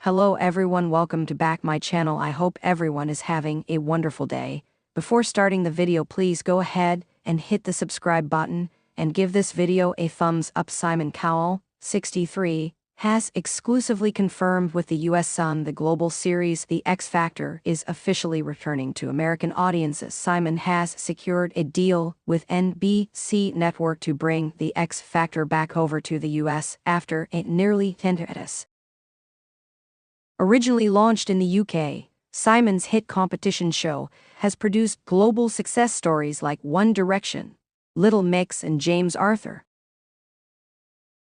Hello everyone, welcome to back my channel. I hope everyone is having a wonderful day. Before starting the video, please go ahead and hit the subscribe button and give this video a thumbs up. Simon Cowell, 63, has exclusively confirmed with the US Sun the global series The X Factor is officially returning to American audiences. Simon has secured a deal with NBC Network to bring The X Factor back over to the US after a nearly 10 years. Originally launched in the UK, Simon's hit competition show has produced global success stories like One Direction, Little Mix, and James Arthur.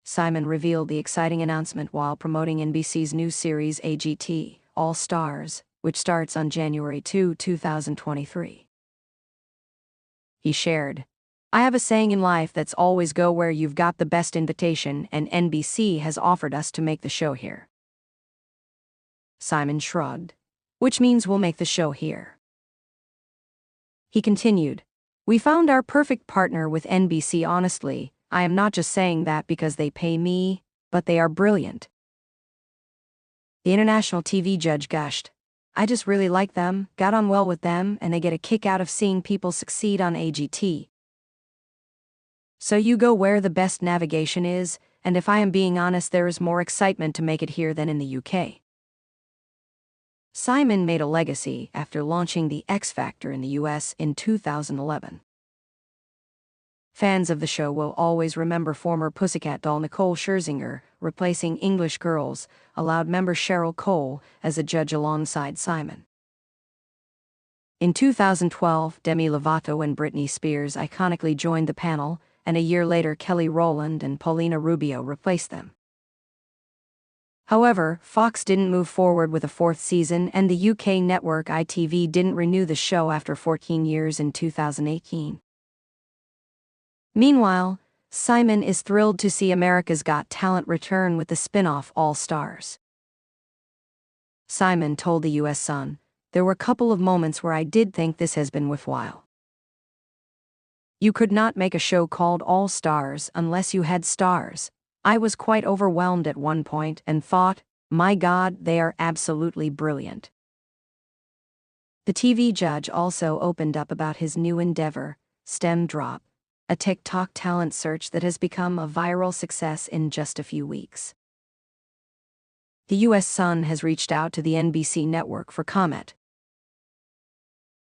Simon revealed the exciting announcement while promoting NBC's new series AGT, All Stars, which starts on January 2, 2023. He shared, "I have a saying in life that's always go where you've got the best invitation, and NBC has offered us to make the show here." Simon shrugged, "Which means we'll make the show here." He continued, "We found our perfect partner with NBC. Honestly, I am not just saying that because they pay me, but they are brilliant." The international TV judge gushed, "I just really like them, got on well with them, and they get a kick out of seeing people succeed on AGT. So you go where the best navigation is, and if I am being honest, there is more excitement to make it here than in the UK." Simon made a legacy after launching The X Factor in the US in 2011. Fans of the show will always remember former Pussycat doll Nicole Scherzinger replacing English Girls Aloud member Cheryl Cole as a judge alongside Simon. In 2012, Demi Lovato and Britney Spears iconically joined the panel, and a year later Kelly Rowland and Paulina Rubio replaced them. However, Fox didn't move forward with a fourth season, and the UK network ITV didn't renew the show after 14 years in 2018. Meanwhile, Simon is thrilled to see America's Got Talent return with the spin-off All Stars. Simon told the US Sun, "There were a couple of moments where I did think this has been worthwhile. You could not make a show called All Stars unless you had stars. I was quite overwhelmed at one point and thought, my God, they are absolutely brilliant." The TV judge also opened up about his new endeavor, STEM Drop, a TikTok talent search that has become a viral success in just a few weeks. The US Sun has reached out to the NBC network for comment.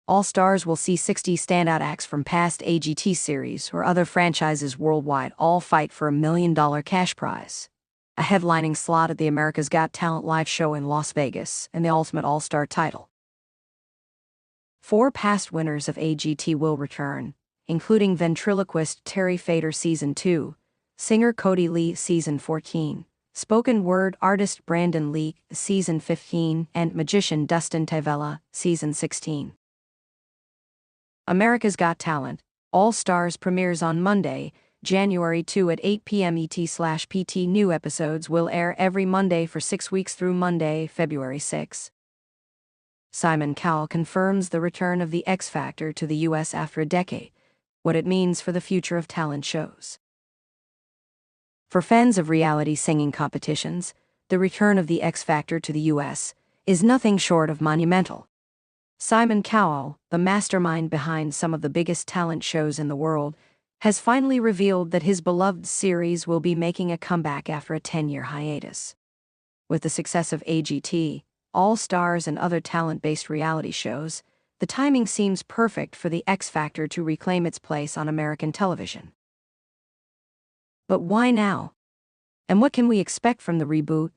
All Stars will see 60 standout acts from past AGT series or other franchises worldwide all fight for $1 million cash prize, a headlining slot at the America's Got Talent live show in Las Vegas, and the Ultimate All-Star title. 4 past winners of AGT will return, including ventriloquist Terry Fader Season 2, singer Cody Lee Season 14, spoken word artist Brandon Lee Season 15, and magician Dustin Tavella Season 16. America's Got Talent, All Stars premieres on Monday, January 2 at 8 p.m. ET/PT. New episodes will air every Monday for 6 weeks through Monday, February 6. Simon Cowell confirms the return of The X Factor to the US after a decade, what it means for the future of talent shows. For fans of reality singing competitions, the return of The X Factor to the US is nothing short of monumental. Simon Cowell, the mastermind behind some of the biggest talent shows in the world, has finally revealed that his beloved series will be making a comeback after a 10-year hiatus. With the success of AGT, All Stars, and other talent-based reality shows, the timing seems perfect for The X Factor to reclaim its place on American television. But why now? And what can we expect from the reboot?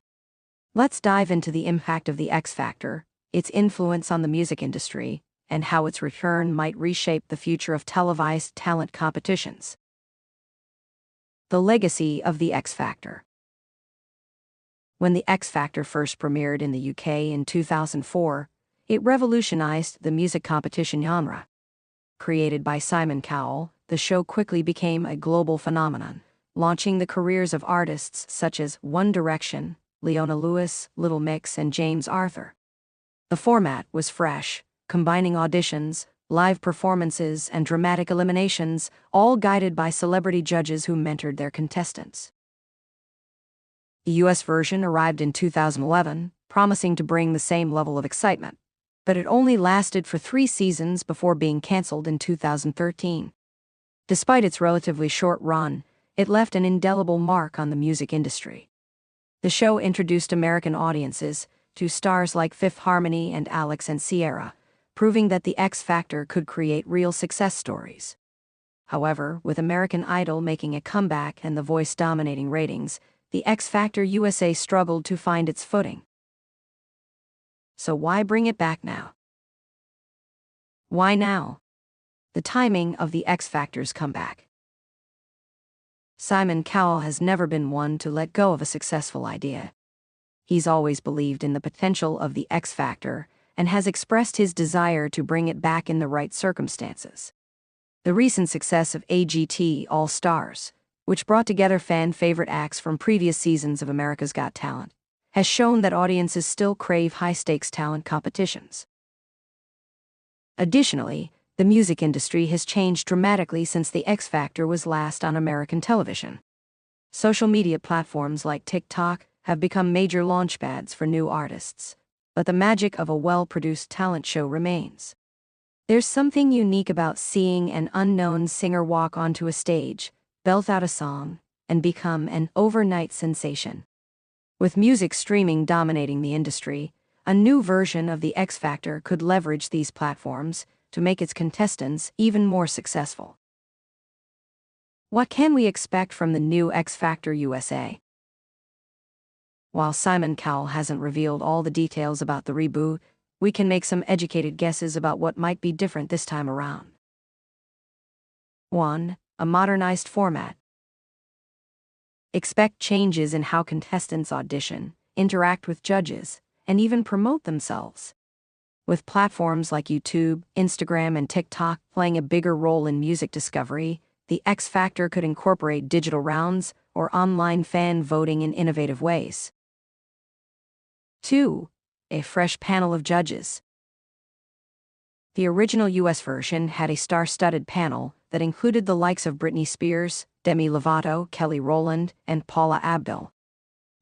Let's dive into the impact of The X Factor, its influence on the music industry, and how its return might reshape the future of televised talent competitions. The legacy of The X Factor. When The X Factor first premiered in the UK in 2004, it revolutionized the music competition genre. Created by Simon Cowell, the show quickly became a global phenomenon, launching the careers of artists such as One Direction, Leona Lewis, Little Mix, and James Arthur. The format was fresh, combining auditions, live performances, and dramatic eliminations, all guided by celebrity judges who mentored their contestants. The US version arrived in 2011, promising to bring the same level of excitement. But it only lasted for 3 seasons before being canceled in 2013. Despite its relatively short run, it left an indelible mark on the music industry. The show introduced American audiences to stars like Fifth Harmony and Alex and Sierra, proving that the X Factor could create real success stories. However, with American Idol making a comeback and The Voice dominating ratings, the X Factor USA struggled to find its footing. So why bring it back now? Why now? The timing of the X Factor's comeback. Simon Cowell has never been one to let go of a successful idea. He's always believed in the potential of the X Factor and has expressed his desire to bring it back in the right circumstances. The recent success of AGT All Stars, which brought together fan-favorite acts from previous seasons of America's Got Talent, has shown that audiences still crave high-stakes talent competitions. Additionally, the music industry has changed dramatically since the X Factor was last on American television. Social media platforms like TikTok have become major launchpads for new artists, but the magic of a well-produced talent show remains. There's something unique about seeing an unknown singer walk onto a stage, belt out a song, and become an overnight sensation. With music streaming dominating the industry, a new version of the X Factor could leverage these platforms to make its contestants even more successful. What can we expect from the new X Factor USA? While Simon Cowell hasn't revealed all the details about the reboot, we can make some educated guesses about what might be different this time around. 1. A modernized format. Expect changes in how contestants audition, interact with judges, and even promote themselves. With platforms like YouTube, Instagram, and TikTok playing a bigger role in music discovery, the X Factor could incorporate digital rounds or online fan voting in innovative ways. 2. A fresh panel of judges. The original US version had a star-studded panel that included the likes of Britney Spears, Demi Lovato, Kelly Rowland, and Paula Abdul.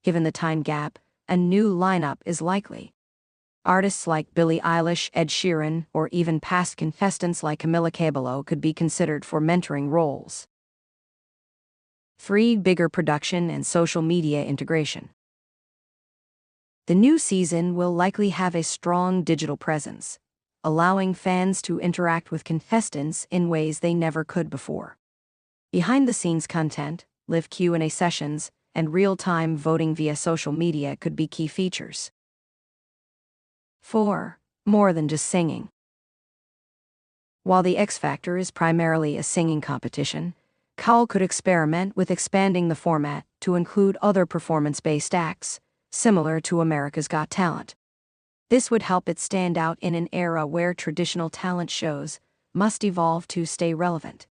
Given the time gap, a new lineup is likely. Artists like Billie Eilish, Ed Sheeran, or even past contestants like Camila Cabello could be considered for mentoring roles. 3. Bigger production and social media integration. The new season will likely have a strong digital presence, allowing fans to interact with contestants in ways they never could before. Behind-the-scenes content, live Q&A sessions, and real-time voting via social media could be key features. 4. More than just singing. While the X Factor is primarily a singing competition, Cowell could experiment with expanding the format to include other performance-based acts, similar to America's Got Talent. This would help it stand out in an era where traditional talent shows must evolve to stay relevant.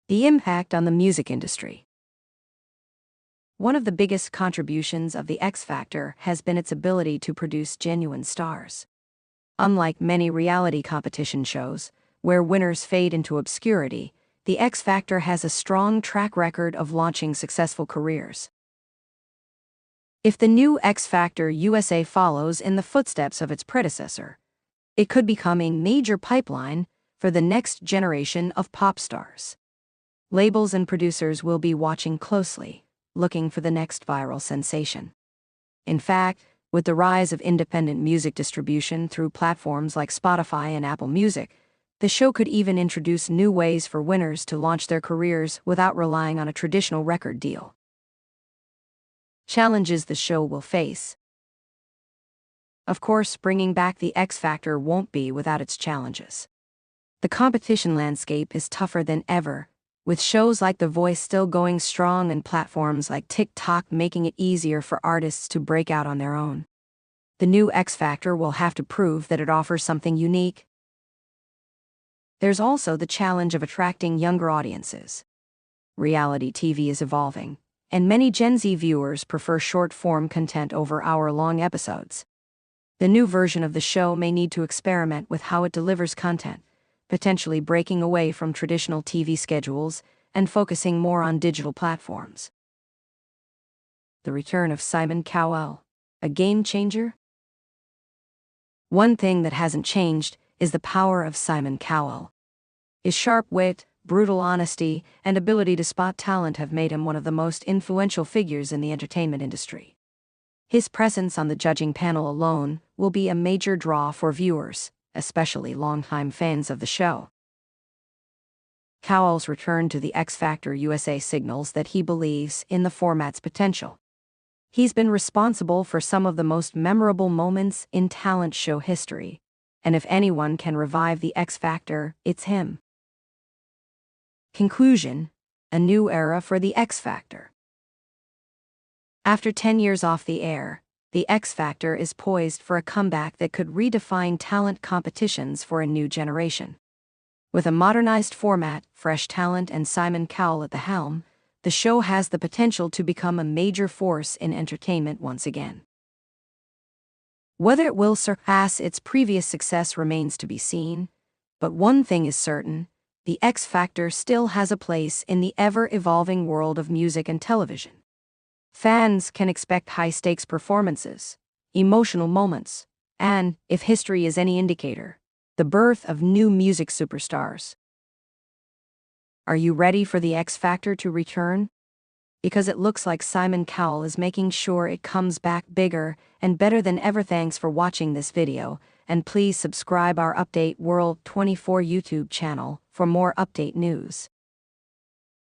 The impact on the music industry. One of the biggest contributions of the X Factor has been its ability to produce genuine stars. Unlike many reality competition shows, where winners fade into obscurity, the X Factor has a strong track record of launching successful careers. If the new X Factor USA follows in the footsteps of its predecessor, it could become a major pipeline for the next generation of pop stars. Labels and producers will be watching closely, looking for the next viral sensation. In fact, with the rise of independent music distribution through platforms like Spotify and Apple Music, the show could even introduce new ways for winners to launch their careers without relying on a traditional record deal. Challenges the show will face. Of course, bringing back the X Factor won't be without its challenges. The competition landscape is tougher than ever, with shows like The Voice still going strong and platforms like TikTok making it easier for artists to break out on their own. The new X Factor will have to prove that it offers something unique. There's also the challenge of attracting younger audiences. Reality TV is evolving, and many Gen Z viewers prefer short-form content over hour-long episodes. The new version of the show may need to experiment with how it delivers content, potentially breaking away from traditional TV schedules and focusing more on digital platforms. The return of Simon Cowell. A game changer? One thing that hasn't changed is the power of Simon Cowell. His sharp wit, brutal honesty, and ability to spot talent have made him one of the most influential figures in the entertainment industry. His presence on the judging panel alone will be a major draw for viewers, especially longtime fans of the show. Cowell's return to the X Factor USA signals that he believes in the format's potential. He's been responsible for some of the most memorable moments in talent show history, and if anyone can revive the X Factor, it's him. Conclusion: a new era for the X Factor. After 10 years off the air, the X Factor is poised for a comeback that could redefine talent competitions for a new generation. With a modernized format, fresh talent, and Simon Cowell at the helm, the show has the potential to become a major force in entertainment once again. Whether it will surpass its previous success remains to be seen, but one thing is certain: the X Factor still has a place in the ever-evolving world of music and television. Fans can expect high-stakes performances, emotional moments, and, if history is any indicator, the birth of new music superstars. Are you ready for the X Factor to return? Because it looks like Simon Cowell is making sure it comes back bigger and better than ever. Thanks for watching this video, and please subscribe our Update World 24 YouTube channel for more update news.